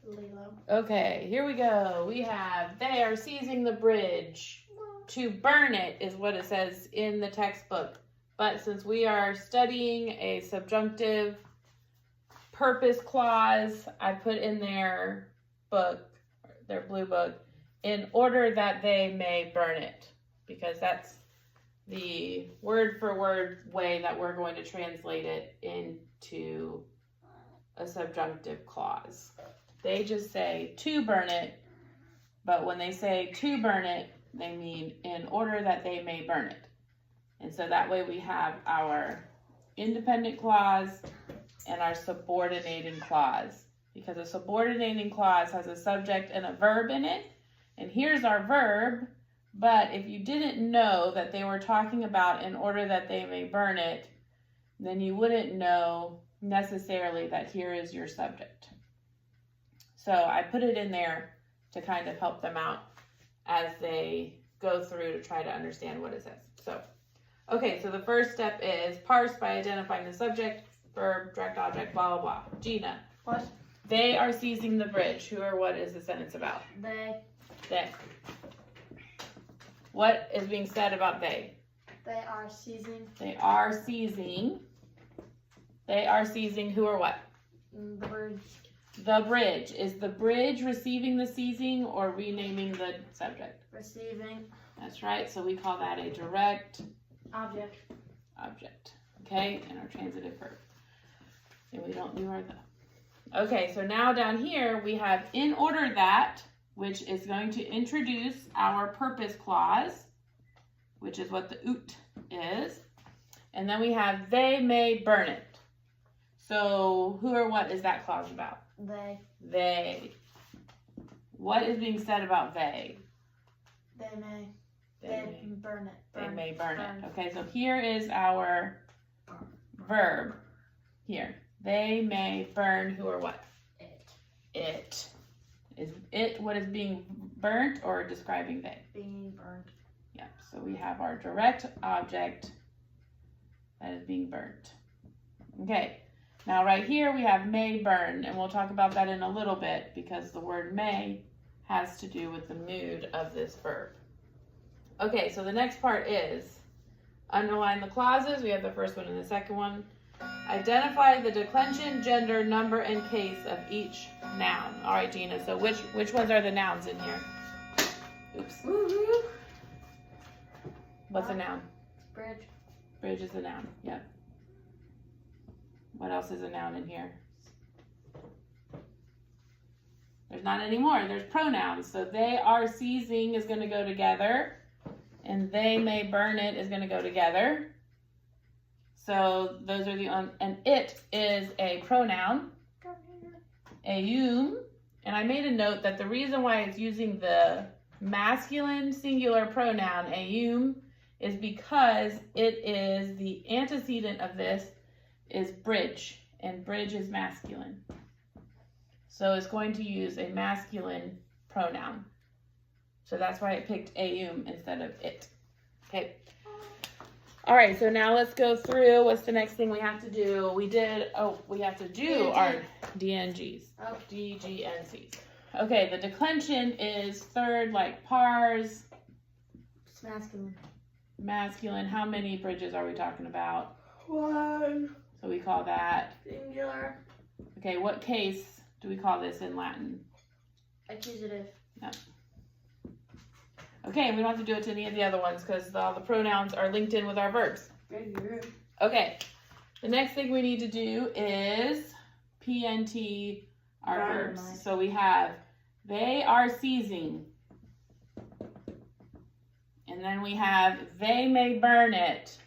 Lilo. Okay, here we go. We have, they are seizing the bridge. To burn it is what it says in the textbook. But since we are studying a subjunctive purpose clause, I put in their book, their blue book, in order that they may burn it. Because that's the word for word way that we're going to translate it into a subjunctive clause. They just say to burn it, but when they say to burn it, they mean in order that they may burn it. And so that way we have our independent clause and our subordinating clause. Because a subordinating clause has a subject and a verb in it. And here's our verb, but if you didn't know that they were talking about in order that they may burn it, then you wouldn't know necessarily that here is your subject. So I put it in there to kind of help them out as they go through to try to understand what it says. So, okay, so the first step is parse by identifying the subject, verb, direct object, blah, blah, blah. Gina. What? They are seizing the bridge. Who or what is the sentence about? They. They. What is being said about they? They are seizing. They are seizing. They are seizing who or what? The bridge. The bridge. Is the bridge receiving the seizing or renaming the subject? Receiving. That's right. So we call that a direct Object. object. Okay? And our transitive verb. And we don't do our the. Okay, so now down here we have in order that, which is going to introduce our purpose clause, which is what the oot is. And then we have they may burn it. So who or what is that clause about? They. They. What is being said about they? They may. They They may. burn it. They Burn. may burn Burn. it. Okay, so here is our verb. Here. They may burn who or what? It. It. Is it what is being burnt or describing they? Being burned. Yeah, so we have our direct object that is being burnt. Okay, now right here we have may burn, and we'll talk about that in a little bit because the word may has to do with the mood of this verb. Okay, so the next part is underline the clauses. We have the first one and the second one. Identify the declension, gender, number, and case of each noun. All right, Gina, so which ones are the nouns in here? Oops. Woohoo! What's a noun? Bridge. Bridge is a noun, yep. What else is a noun in here? There's not any more. There's pronouns. So they are seizing is going to go together, and they may burn it is going to go together. So those are the, and it is a pronoun, eum, and I made a note that the reason why it's using the masculine singular pronoun eum is because it is the antecedent of this is bridge, and bridge is masculine. So it's going to use a masculine pronoun. So that's why it picked eum instead of it. Okay. All right, so now let's go through. What's the next thing we have to do? We have to do our DNGs. Oh. DGNCs. Okay, the declension is third, like pars. It's masculine. Masculine. How many bridges are we talking about? One. So we call that. Singular. Okay, what case do we call this in Latin? Accusative. Yep. Okay, we don't have to do it to any of the other ones because all the pronouns are linked in with our verbs. Okay, the next thing we need to do is PNT our verbs. So we have they are seizing. And then we have they may burn it.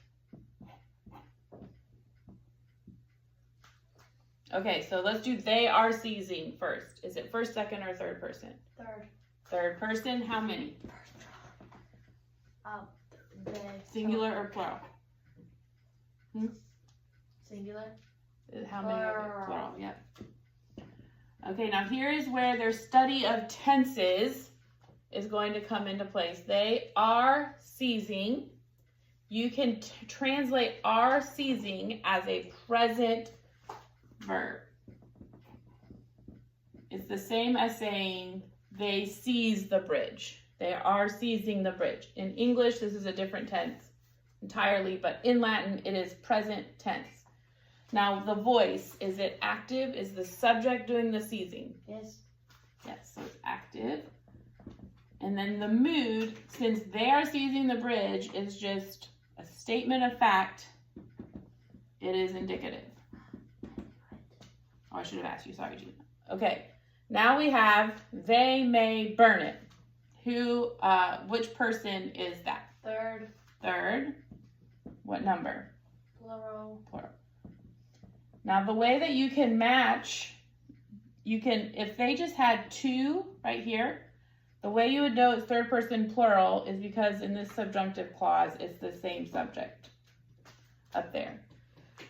Okay, so let's do they are seizing first. Is it first, second, or third person? Third. Third person, how many? They. Singular or plural? Singular. How many are there? Plural, yep. Okay, now here is where their study of tenses is going to come into place. They are seizing. You can translate are seizing as a present verb. is the same as saying they seize the bridge. They are seizing the bridge. In English, this is a different tense entirely, but in Latin, it is present tense. Now, the voice, is it active? Is the subject doing the seizing? Yes. Yes, so it's active. And then the mood, since they are seizing the bridge, is just a statement of fact. It is indicative. Oh, I should have asked you. Sorry, Gina. Okay, now we have they may burn it. Who, which person is that? Third. Third. What number? Plural. Plural. Now, the way that you can match, you can, if they just had two right here, the way you would know it's third person plural is because in this subjunctive clause, it's the same subject up there.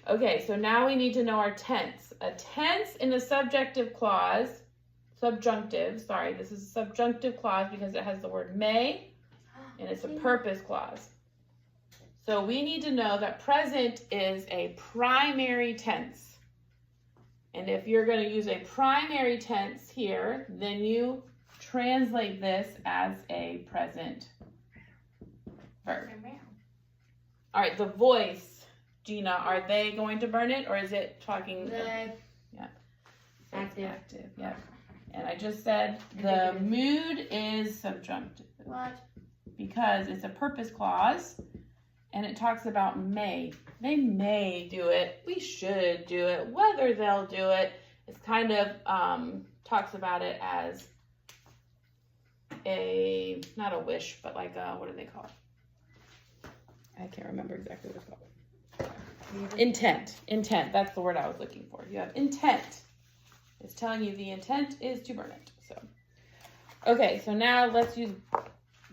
Okay, so now we need to know our tense. A tense in a subjunctive clause, this is a subjunctive clause because it has the word may, and it's a purpose clause. So we need to know that present is a primary tense. And if you're going to use a primary tense here, then you translate this as a present verb. All right, the voice, Gina, are they going to burn it or is it talking? They. Yeah. Active. Active, yeah. And I just said the mood is subjunctive. What? Because it's a purpose clause and it talks about may. They may do it. We should do it. Whether they'll do it, it's kind of talks about it as a, not a wish, but like a, what do they call it? I can't remember exactly what it's called. Intent. Intent. That's the word I was looking for. You have intent. It's telling you the intent is to burn it. So, okay, so now let's use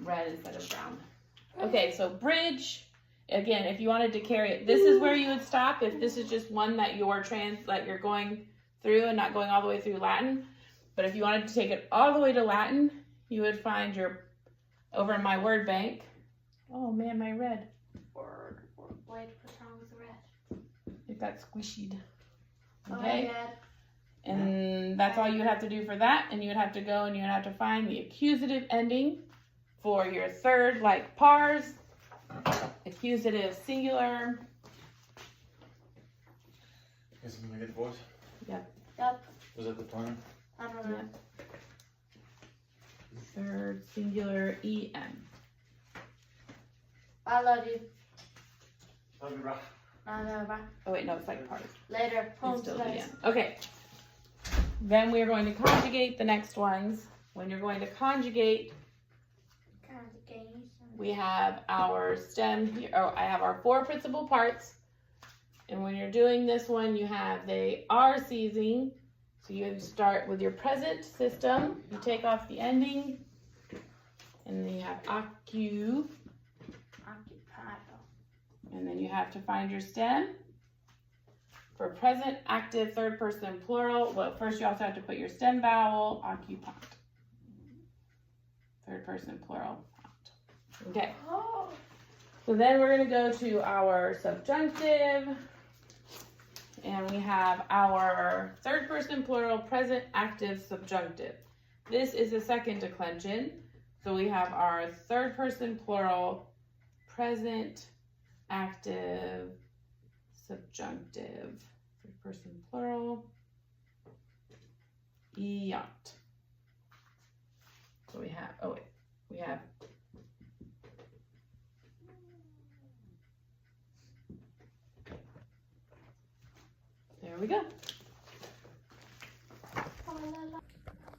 red instead of brown. Okay, so bridge. Again, if you wanted to carry it, this is where you would stop. If this is just one that you're going through and not going all the way through Latin. But if you wanted to take it all the way to Latin, you would find over in my word bank. Oh man, my red. Word. What's wrong with the red? It got squishied. Oh, Okay. my God. And that's all you would have to do for that. And you would have to go and you would have to find the accusative ending for your third, like pars. Accusative singular. Is it gonna get the voice? Yep. Was that the plan? I don't know. Third singular EM. I love you. Love you, bro. I know, bye. Oh wait, no, it's like pars. Later. Home It's still slice. EM. Okay. Then we are going to conjugate the next ones. When you're going to conjugate, we have our stem here. Oh, I have our four principal parts. And when you're doing this one, you have they are seizing. So you start with your present system. You take off the ending. And then you have occupied. And then you have to find your stem. For present, active, third person, plural. Well, first you also have to put your stem vowel, occupied. Third person, plural. Okay. So then we're going to go to our subjunctive. And we have our third person, plural, present, active, subjunctive. This is the second declension. So we have our third person, plural, present, active, subjunctive. Third person, plural, iant. So we have, there we go.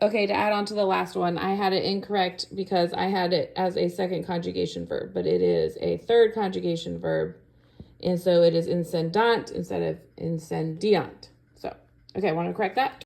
Okay, to add on to the last one, I had it incorrect because I had it as a second conjugation verb, but it is a third conjugation verb. And so it is incendant instead of incendiant. So, okay, I want to correct that.